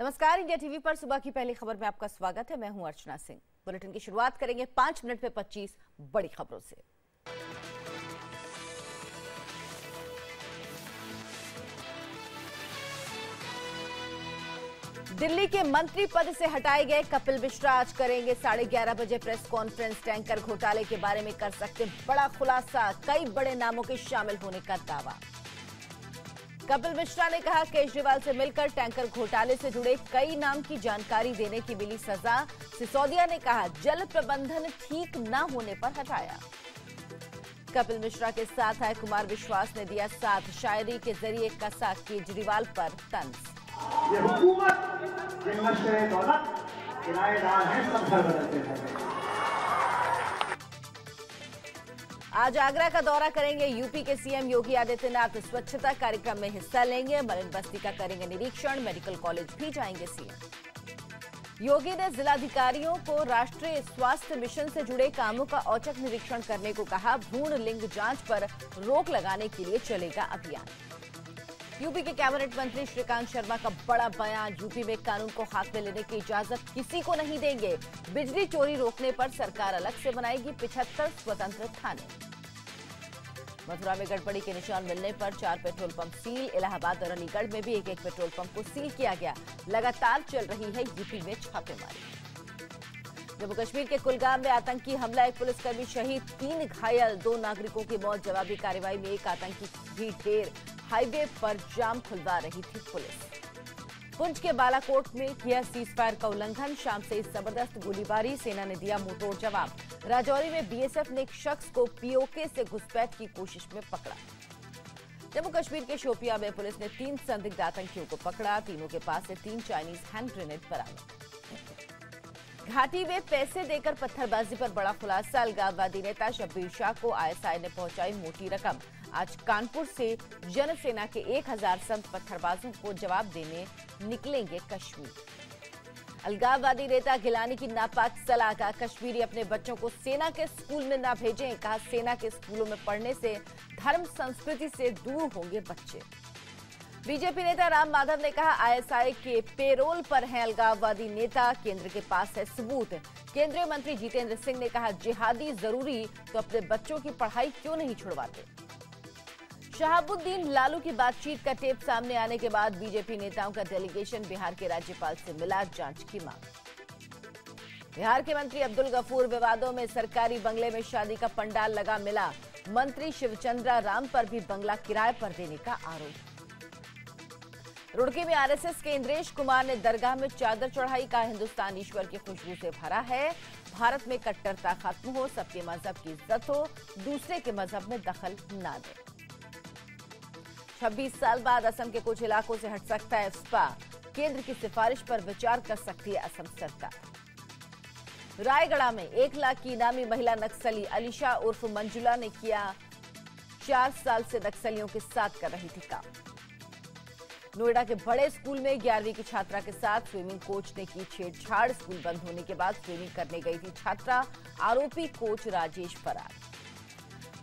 नमस्कार, India TV पर सुबह की पहली खबर में आपका स्वागत है। मैं हूं अर्चना सिंह। बुलेटिन की शुरुआत करेंगे 5 मिनट में 25 बड़ी खबरों से। दिल्ली के मंत्री पद से हटाए गए कपिल मिश्रा आज करेंगे 11:30 बजे प्रेस कॉन्फ्रेंस। टैंकर घोटाले के बारे में कर सकते बड़ा खुलासा, कई बड़े नामों के शामिल होने का दावा। कपिल मिश्रा ने कहा, केजरीवाल से मिलकर टैंकर घोटाले से जुड़े कई नाम की जानकारी देने की मिली सजा। सिसोदिया ने कहा, जल प्रबंधन ठीक न होने पर हटाया। कपिल मिश्रा के साथ आए कुमार विश्वास ने दिया साथ, शायरी के जरिए कसा केजरीवाल पर तंज। ये हुकूमत ये नशे दौलत किराएदार है, सब घर बदलते हैं। आज आगरा का दौरा करेंगे यूपी के सीएम योगी आदित्यनाथ। स्वच्छता कार्यक्रम में हिस्सा लेंगे, मलिन बस्ती का करेंगे निरीक्षण, मेडिकल कॉलेज भी जाएंगे सीएम। योगी ने जिलाधिकारियों को राष्ट्रीय स्वास्थ्य मिशन से जुड़े कामों का औचक निरीक्षण करने को कहा। भ्रूण लिंग जांच पर रोक लगाने के लिए चलेगा अभियान। यूपी के कैबिनेट मंत्री श्रीकांत शर्मा का बड़ा बयान, यूपी में कानून को हाथ में लेने की इजाजत किसी को नहीं देंगे। बिजली चोरी रोकने पर सरकार अलग से बनाएगी 75 स्वतंत्र थाने। मथुरा में गड़बड़ी के निशान मिलने पर 4 पेट्रोल पंप सील। इलाहाबाद और अलीगढ़ में भी एक पेट्रोल पंप को सील किया गया। लगातार चल रही है यूपी में छापेमारी। जम्मू कश्मीर के कुलगाम में आतंकी हमला, एक पुलिसकर्मी शहीद, 3 घायल, 2 नागरिकों की मौत। जवाबी कार्रवाई में एक आतंकी भी ढेर। हाईवे पर जाम खुलवा रही थी पुलिस। पुंछ के बालाकोट में किया सीज फायर का उल्लंघन, शाम से जबरदस्त गोलीबारी, सेना ने दिया मुंहतोड़ जवाब। राजौरी में बीएसएफ ने एक शख्स को पीओके से घुसपैठ की कोशिश में पकड़ा। जम्मू कश्मीर के शोपियां में पुलिस ने 3 संदिग्ध आतंकियों को पकड़ा, तीनों के पास से 3 चाइनीज हैंड ग्रेनेड बरामद। घाटी में पैसे देकर पत्थरबाजी पर बड़ा खुलासा, अलगाववादी नेता शब्बीर शाह को आईएसआई ने पहुंचाई मोटी रकम। आज कानपुर से जनसेना के 1000 संत पत्थरबाजों को जवाब देने निकलेंगे कश्मीर। अलगाववादी नेता गिलानी की नापाक सलाह का, कश्मीरी अपने बच्चों को सेना के स्कूल में ना भेजें। कहा, सेना के स्कूलों में पढ़ने से धर्म संस्कृति से दूर होंगे बच्चे। बीजेपी नेता राम माधव ने कहा, आईएसआई के पेरोल पर हैं अलगाववादी नेता, केंद्र के पास है सबूत। केंद्रीय मंत्री जितेंद्र सिंह ने कहा, जिहादी जरूरी तो अपने बच्चों की पढ़ाई क्यों नहीं छुड़वाते। शहाबुद्दीन लालू की बातचीत का टेप सामने आने के बाद बीजेपी नेताओं का डेलीगेशन बिहार के राज्यपाल से मिला, जांच की मांग। बिहार के मंत्री अब्दुल गफूर विवादों में, सरकारी बंगले में शादी का पंडाल लगा मिला। मंत्री शिवचंद्रा राम पर भी बंगला किराए पर देने का आरोप। रुड़की में आरएसएस के इंद्रेश कुमार ने दरगाह में चादर चढ़ाई का, हिंदुस्तान ईश्वर की खुशबू से भरा है। भारत में कट्टरता खत्म हो, सबके मजहब की इज्जत हो, दूसरे के मजहब में दखल ना दे। 26 साल बाद असम के कुछ इलाकों से हट सकता है स्पा, केंद्र की सिफारिश पर विचार कर सकती है असम सरकार। रायगढ़ में 1 लाख की इनामी महिला नक्सली अलीशा उर्फ मंजुला ने किया 4 साल से नक्सलियों के साथ कर रही थी काम। नोएडा के बड़े स्कूल में 11वीं की छात्रा के साथ स्विमिंग कोच ने की छेड़छाड़। स्कूल बंद होने के बाद स्विमिंग करने गई थी छात्रा, आरोपी कोच राजेश फरार।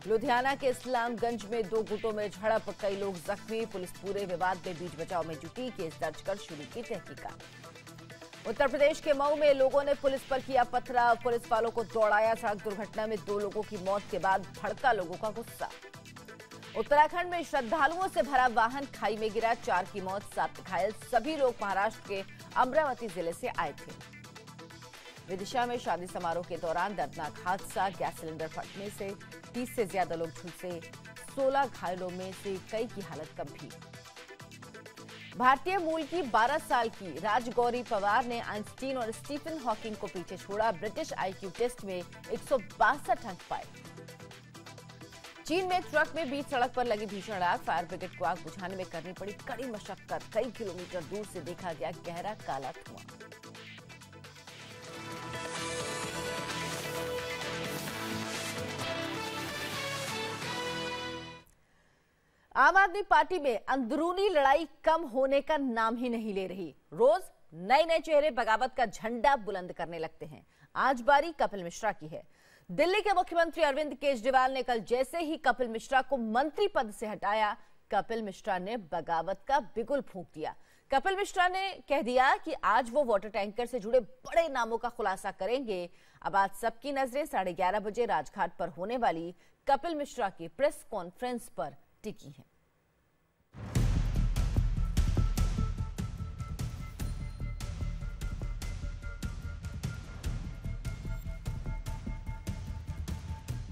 लुधियाना के इस्लामगंज में 2 गुटों में झड़प, कई लोग जख्मी। पुलिस पूरे विवाद में बीच बचाव में जुटी, केस दर्ज कर शुरू की तहकीकात। उत्तर प्रदेश के मऊ में लोगों ने पुलिस पर किया पथराव, पुलिस वालों को दौड़ाया। सड़क दुर्घटना में 2 लोगों की मौत के बाद भड़का लोगों का गुस्सा। उत्तराखंड में श्रद्धालुओं से भरा वाहन खाई में गिरा, 4 की मौत, 7 घायल। सभी लोग महाराष्ट्र के अमरावती जिले से आए थे। विदिशा में शादी समारोह के दौरान दर्दनाक हादसा, गैस सिलेंडर फटने से 30 से ज्यादा लोग झुलसे, 16 घायलों में से कई की हालत गंभीर। भारतीय मूल की 12 साल की राजगौरी पवार ने आइंस्टीन और स्टीफन हॉकिंग को पीछे छोड़ा। ब्रिटिश आईक्यू टेस्ट में 162 अंक पाए। चीन में ट्रक में बीच सड़क पर लगी भीषण आग, फायर ब्रिगेड को आग बुझाने में करनी पड़ी कड़ी मशक्कत। कई किलोमीटर दूर से देखा गया गहरा काला धुआं। आम आदमी पार्टी में अंदरूनी लड़ाई कम होने का नाम ही नहीं ले रही। रोज नए नए चेहरे बगावत का झंडा बुलंद करने लगते हैं। आज बारी कपिल मिश्रा की है। दिल्ली के मुख्यमंत्री अरविंद केजरीवाल ने कल जैसे ही कपिल मिश्रा को मंत्री पद से हटाया, कपिल मिश्रा ने बगावत का बिगुल फूंक दिया। कपिल मिश्रा ने कह दिया कि आज वो वाटर टैंकर से जुड़े बड़े नामों का खुलासा करेंगे। अब आज सबकी नजरें 11:30 बजे राजघाट पर होने वाली कपिल मिश्रा की प्रेस कॉन्फ्रेंस पर टिकी हैं।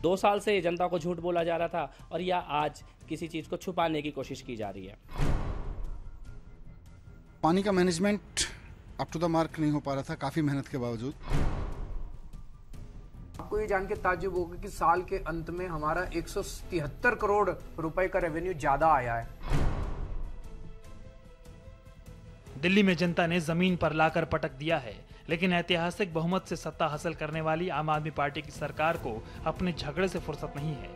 दो साल से जनता को झूठ बोला जा रहा था और या आज किसी चीज को छुपाने की कोशिश की जा रही है। पानी का management up to the mark नहीं हो पा रहा था काफी मेहनत के बावजूद। आपको ये जान के ताज्जुब होगा कि साल के अंत में हमारा 173 करोड़ रुपए का रेवेन्यू ज्यादा आया है। दिल्ली में जनता ने जमीन पर लाकर पटक दिया है, लेकिन ऐतिहासिक बहुमत से सत्ता हासिल करने वाली आम आदमी पार्टी की सरकार को अपने झगड़े से फुर्सत नहीं है।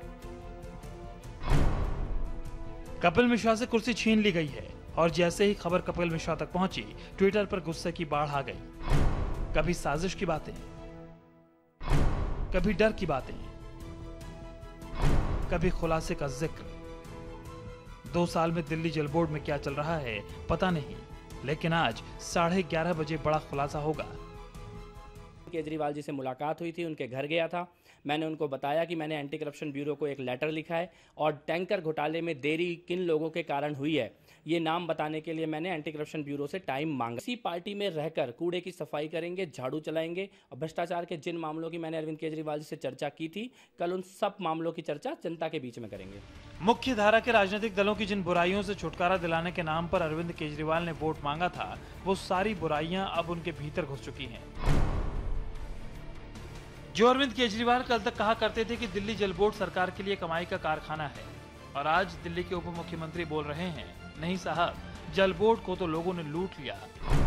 कपिल मिश्रा से कुर्सी छीन ली गई है और जैसे ही खबर कपिल मिश्रा तक पहुंची, ट्विटर पर गुस्से की बाढ़ आ गई। कभी साजिश की बातें, कभी डर की बातें, कभी खुलासे का जिक्र। 2 साल में दिल्ली जल बोर्ड में क्या चल रहा है पता नहीं, लेकिन आज 11:30 बजे बड़ा खुलासा होगा। केजरीवाल जी से मुलाकात हुई थी, उनके घर गया था। मैंने उनको बताया कि मैंने एंटी करप्शन ब्यूरो को एक लेटर लिखा है और टैंकर घोटाले में देरी किन लोगों के कारण हुई है ये नाम बताने के लिए मैंने एंटी करप्शन ब्यूरो से टाइम मांगा। इसी पार्टी में रहकर कूड़े की सफाई करेंगे, झाड़ू चलाएंगे और भ्रष्टाचार के जिन मामलों की मैंने अरविंद केजरीवाल जी से चर्चा की थी, कल उन सब मामलों की चर्चा जनता के बीच में करेंगे। मुख्य धारा के राजनीतिक दलों की जिन बुराइयों से छुटकारा दिलाने के नाम पर अरविंद केजरीवाल ने वोट मांगा था, वो सारी बुराइयां अब उनके भीतर घुस चुकी हैं। जो अरविंद केजरीवाल कल तक कहा करते थे कि दिल्ली जल बोर्ड सरकार के लिए कमाई का कारखाना है, और आज दिल्ली के उप मुख्यमंत्री बोल रहे हैं, नहीं साहब, जल बोर्ड को तो लोगों ने लूट लिया,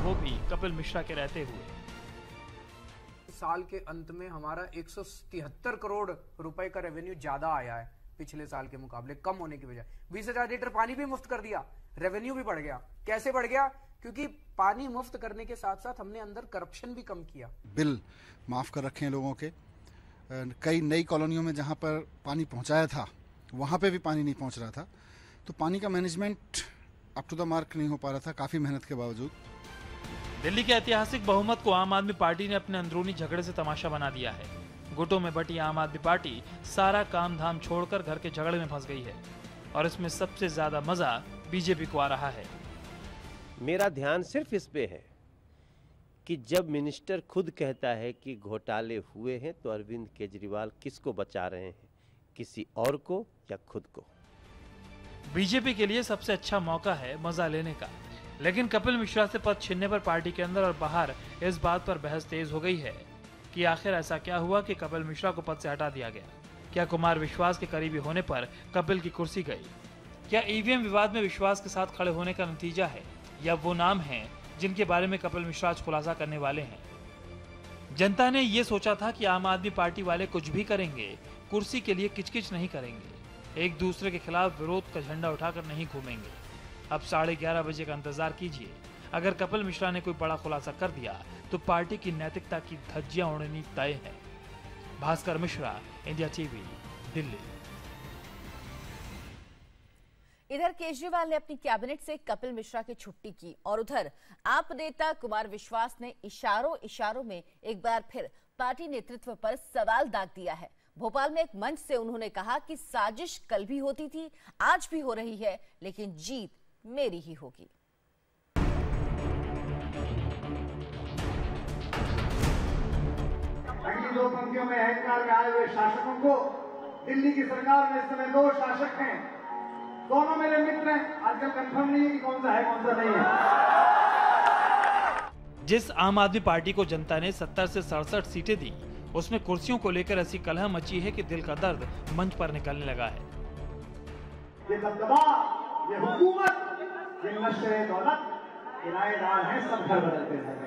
वो भी कपिल मिश्रा के रहते हुए। साल के अंत में हमारा 173 करोड़ रुपए का रेवेन्यू ज्यादा आया है पिछले साल के मुकाबले, कम होने की बजाय। 20,000 लीटर पानी भी मुफ्त कर दिया, रेवेन्यू भी बढ़ गया। कैसे बढ़ गया? क्योंकि पानी मुफ्त करने के साथ साथ हमने अंदर करप्शन भी कम किया। बिल माफ कर रखे हैं लोगों के। कई नई कॉलोनियों में जहां पर पानी पहुंचाया था वहां पे भी पानी नहीं पहुंच रहा था। तो पानी का management up to the mark नहीं हो पा रहा था काफी मेहनत के बावजूद। दिल्ली के ऐतिहासिक बहुमत को आम आदमी पार्टी ने अपने अंदरूनी झगड़े से तमाशा बना दिया है। गुटों में बटी आम आदमी पार्टी सारा काम धाम छोड़कर घर के झगड़े में फंस गई है और इसमें सबसे ज्यादा मजा बीजेपी को आ रहा है। मेरा ध्यान सिर्फ इस पे है कि जब मिनिस्टर खुद कहता है कि घोटाले हुए हैं तो अरविंद केजरीवाल किसको बचा रहे हैं, किसी और को या खुद को। बीजेपी के लिए सबसे अच्छा मौका है मजा लेने का, लेकिन कपिल मिश्रा से पद छीनने पर पार्टी के अंदर और बाहर इस बात पर बहस तेज हो गई है कि आखिर ऐसा क्या हुआ कि कपिल मिश्रा को पद से हटा दिया गया। क्या कुमार विश्वास के करीबी होने पर कपिल की कुर्सी गई? क्या ईवीएम विवाद में विश्वास के साथ खड़े होने का नतीजा है, या वो नाम हैं जिनके बारे में कपिल मिश्रा आज खुलासा करने वाले हैं? जनता ने ये सोचा था कि आम आदमी पार्टी वाले कुछ भी करेंगे, कुर्सी के लिए किचकिच नहीं करेंगे, एक दूसरे के खिलाफ विरोध का झंडा उठाकर नहीं घूमेंगे। अब 11:30 बजे का इंतजार कीजिए। अगर कपिल मिश्रा ने कोई बड़ा खुलासा कर दिया तो पार्टी की नैतिकता की धज्जियां उड़नी तय है। Bhaskar Mishra, India TV, Delhi. इधर केजरीवाल ने अपनी कैबिनेट से कपिल मिश्रा की छुट्टी की और उधर आप नेता कुमार विश्वास ने इशारों में एक बार फिर पार्टी नेतृत्व पर सवाल दाग दिया है। भोपाल में एक मंच से उन्होंने कहा कि साजिश कल भी होती थी, आज भी हो रही है, लेकिन जीत मेरी ही होगी। अगली 2 पंक्तियों में अहंकार में आए हुए शासकों को, दिल्ली की सरकार में इस समय 2 शासक हैं, दोनों मेरे मित्र हैं। आजकल कंफर्म नहीं है कि कौन सा है कौन सा नहीं है। जिस आम आदमी पार्टी को जनता ने 70 से 67 सीटें दी, उसमें कुर्सियों को लेकर ऐसी कलह मची है कि दिल का दर्द मंच पर निकलने लगा है। ये दबदबा, ये हुकूमत, ये नशे दौलत, किराएदार हैं, सब घर बदलते हैं।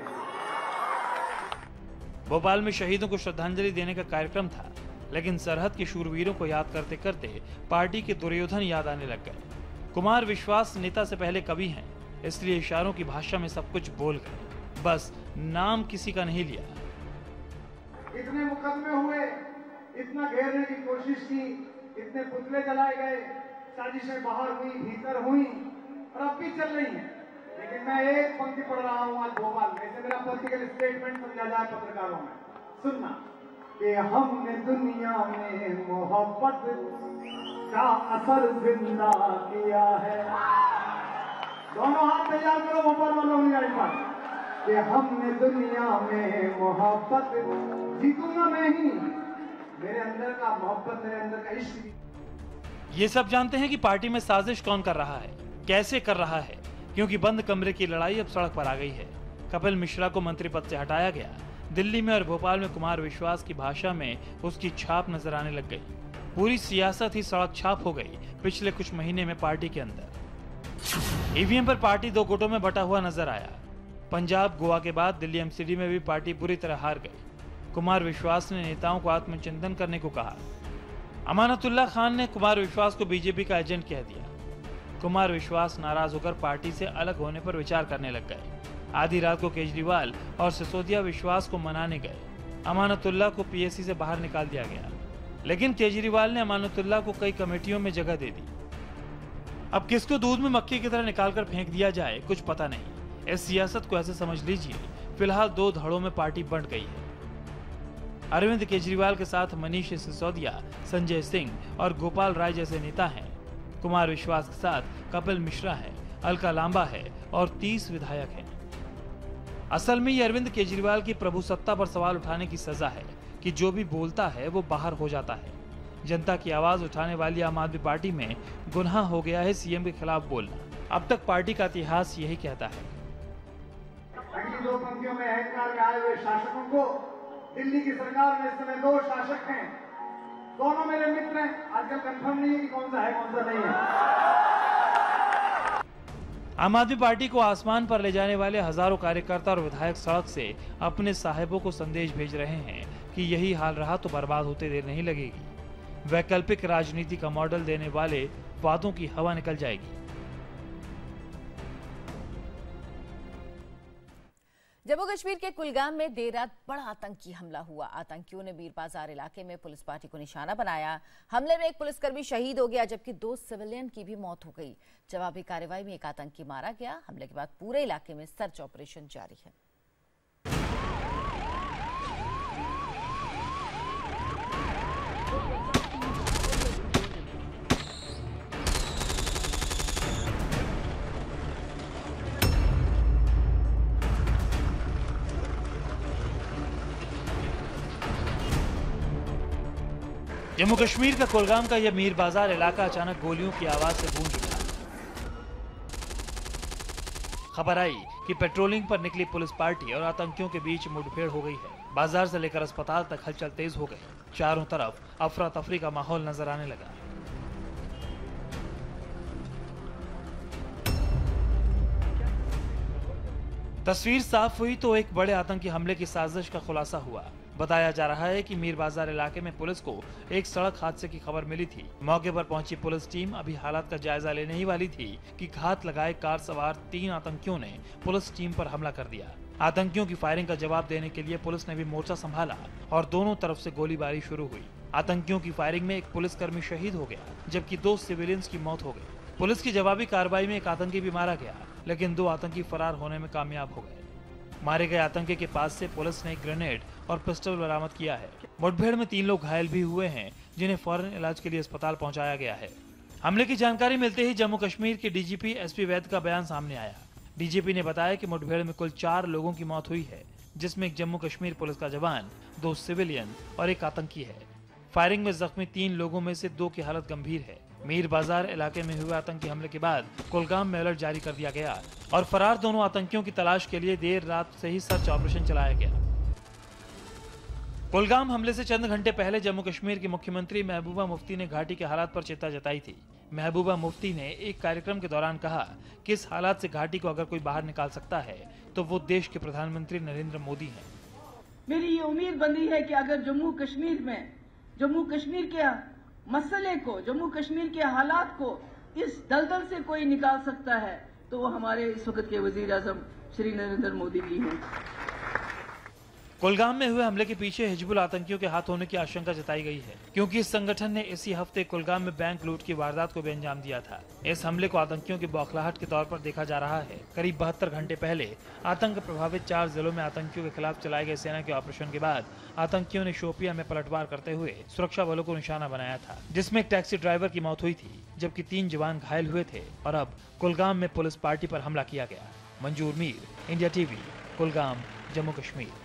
भोपाल में शहीदों को श्रद्धांजलि देने का कार्यक्रम था, लेकिन सरहद के शूरवीरों को याद करते करते पार्टी के दुर्योधन याद आने लग गए। कुमार विश्वास नेता से पहले कवि हैं, इसलिए इशारों की भाषा में सब कुछ बोल गए, बस नाम किसी का नहीं लिया। इतने मुकदमे हुए, इतना घेरने की कोशिश की, इतने पुतले जलाए गए, साजिशें बाहर हुई, भीतर हुई और अब भी चल रही हैं। लेकिन मैं एक पंक्ति पढ़ रहा हूं आज भोपाल में, इसे मेरा पॉलिटिकल स्टेटमेंट समझा जाए पत्रकारों में। सुनना कि हमने दुनिया में मोहब्बत का असर जिंदा किया है। दोनों हाथ तैयार करो भोपाल वालों में, कि हमने दुनिया में मोहब्बत, जीतूंगा मैं ही, मेरे अंदर का मोहब्बत, मेरे अंदर का इश्क। ये सब जानते हैं कि पार्टी में साजिश कौन कर रहा है, कैसे कर रहा है, क्योंकि बंद कमरे की लड़ाई अब सड़क पर आ गई है। कपिल मिश्रा को मंत्री पद से हटाया गया। दिल्ली में और भोपाल में कुमार विश्वास की भाषा में उसकी छाप नजर आने लग गई। पूरी सियासत ही सड़क छाप हो गई पिछले कुछ महीने में पार्टी के अंदर। ईवीएम पर पार्टी दो गुटों में बटा हुआ नजर आया। पंजाब, गोवा के बाद दिल्ली एमसीडी में भी पार्टी बुरी तरह हार गई। कुमार विश्वास ने नेताओं को आत्मचिंतन करने को कहा। अमानतुल्लाह खान ने कुमार विश्वास को बीजेपी का एजेंट कह दिया। कुमार विश्वास नाराज होकर पार्टी से अलग होने पर विचार करने लग गए। आधी रात को केजरीवाल और सिसोदिया विश्वास को मनाने गए। अमानतुल्लाह को पीएससी से बाहर निकाल दिया गया, लेकिन केजरीवाल ने अमानतुल्लाह को कई कमेटियों में जगह दे दी। अब किसको दूध में मक्खी की तरह निकालकर फेंक दिया जाए, कुछ पता नहीं। इस सियासत को ऐसे समझ लीजिए, फिलहाल दो धड़ों में पार्टी बंट गई है। अरविंद केजरीवाल के साथ मनीष सिसोदिया, संजय सिंह और गोपाल राय जैसे नेता हैं। कुमार विश्वास के साथ कपिल मिश्रा है, अलका लांबा है और 30 विधायक हैं। असल में ये अरविंद केजरीवाल की प्रभुसत्ता पर सवाल उठाने की सजा है कि जो भी बोलता है वो बाहर हो जाता है। जनता की आवाज उठाने वाली आम आदमी पार्टी में गुनाह हो गया है सीएम के खिलाफ बोलना। अब तक पार्टी का इतिहास यही कहता है। अगली दो पंक्तियों में अहंकार में आए हुए शासकों को, दिल्ली की सरकार में इस समय 2 शासक हैं, दोनों मेरे मित्र हैं। आजकल कंफर्म नहीं है कि कौन सा है कौन सा नहीं है। आम आदमी पार्टी को आसमान पर ले जाने वाले हजारों कार्यकर्ता और विधायक सड़क से अपने साहिबों को संदेश भेज रहे हैं कि यही हाल रहा तो बर्बाद होते देर नहीं लगेगी। वैकल्पिक राजनीति का मॉडल देने वाले वादों की हवा निकल जाएगी। जम्मू कश्मीर के कुलगाम में देर रात बड़ा आतंकी हमला हुआ। आतंकियों ने मीर बाजार इलाके में पुलिस पार्टी को निशाना बनाया। हमले में एक पुलिसकर्मी शहीद हो गया, जबकि 2 सिविलियन की भी मौत हो गई। जवाबी कार्रवाई में एक आतंकी मारा गया। हमले के बाद पूरे इलाके में सर्च ऑपरेशन जारी है। जम्मू कश्मीर का कुलगाम का यह मीर बाजार इलाका अचानक गोलियों की आवाज से गूंज उठा। खबर आई कि पेट्रोलिंग पर निकली पुलिस पार्टी और आतंकियों के बीच मुठभेड़ हो गई है। बाजार से लेकर अस्पताल तक हलचल तेज हो गई। चारों तरफ अफरा तफरी का माहौल नजर आने लगा। तस्वीर साफ हुई तो एक बड़े आतंकी हमले की साजिश का खुलासा हुआ। बताया जा रहा है कि मीर बाजार इलाके में पुलिस को एक सड़क हादसे की खबर मिली थी। मौके पर पहुंची पुलिस टीम अभी हालात का जायजा लेने ही वाली थी कि घात लगाए कार सवार 3 आतंकियों ने पुलिस टीम पर हमला कर दिया। आतंकियों की फायरिंग का जवाब देने के लिए पुलिस ने भी मोर्चा संभाला और दोनों तरफ से गोलीबारी शुरू हुई। आतंकियों की फायरिंग में एक पुलिसकर्मी शहीद हो गया, जबकि 2 सिविलियंस की मौत हो गई। पुलिस की जवाबी कार्रवाई में एक आतंकी भी मारा गया, लेकिन 2 आतंकी फरार होने में कामयाब हो गए। मारे गए आतंकी के पास से पुलिस ने ग्रेनेड और पिस्टल बरामद किया है। मुठभेड़ में 3 लोग घायल भी हुए हैं, जिन्हें फौरन इलाज के लिए अस्पताल पहुंचाया गया है। हमले की जानकारी मिलते ही जम्मू कश्मीर के डीजीपी एसपी वैद का बयान सामने आया। डीजीपी ने बताया कि मुठभेड़ में कुल 4 लोगों की मौत हुई है, जिसमें एक जम्मू कश्मीर पुलिस का जवान, 2 सिविलियन और एक आतंकी है। फायरिंग में जख्मी 3 लोगों में से 2 की हालत गंभीर है। मीर बाजार इलाके में हुए आतंकी हमले के बाद कुलगाम में अलर्ट जारी कर दिया गया और फरार दोनों आतंकियों की तलाश के लिए देर रात से ही सर्च ऑपरेशन चलाया गया। कुलगाम हमले से चंद घंटे पहले जम्मू कश्मीर की मुख्यमंत्री महबूबा मुफ्ती ने घाटी के हालात पर चिंता जताई थी। महबूबा मुफ्ती ने एक कार्यक्रम के दौरान कहा कि इस हालात से घाटी को अगर कोई बाहर निकाल सकता है तो वो देश के प्रधानमंत्री नरेंद्र मोदी हैं। मेरी ये उम्मीद बनी है कि अगर जम्मू कश्मीर के मसले को, जम्मू कश्मीर के हालात को इस दलदल से कोई निकाल सकता है तो वो हमारे इस वक्त के वजीर आजम श्री नरेंद्र मोदी जी हैं। कुलगाम में हुए हमले के पीछे हिजबुल आतंकियों के हाथ होने की आशंका जताई गई है, क्योंकि इस संगठन ने इसी हफ्ते कुलगाम में बैंक लूट की वारदात को भी अंजाम दिया था। इस हमले को आतंकियों की बौखलाहट के तौर पर देखा जा रहा है। करीब 72 घंटे पहले आतंक प्रभावित 4 जिलों में आतंकियों के खिलाफ चलाए गए सेना के ऑपरेशन के बाद आतंकियों ने शोपिया में पलटवार करते हुए सुरक्षा बलों को निशाना बनाया था, जिसमें एक टैक्सी ड्राइवर की मौत हुई थी, जबकि 3 जवान घायल हुए थे। और अब कुलगाम में पुलिस पार्टी पर हमला किया गया। मंजूर मीर, इंडिया टीवी, कुलगाम, जम्मू कश्मीर।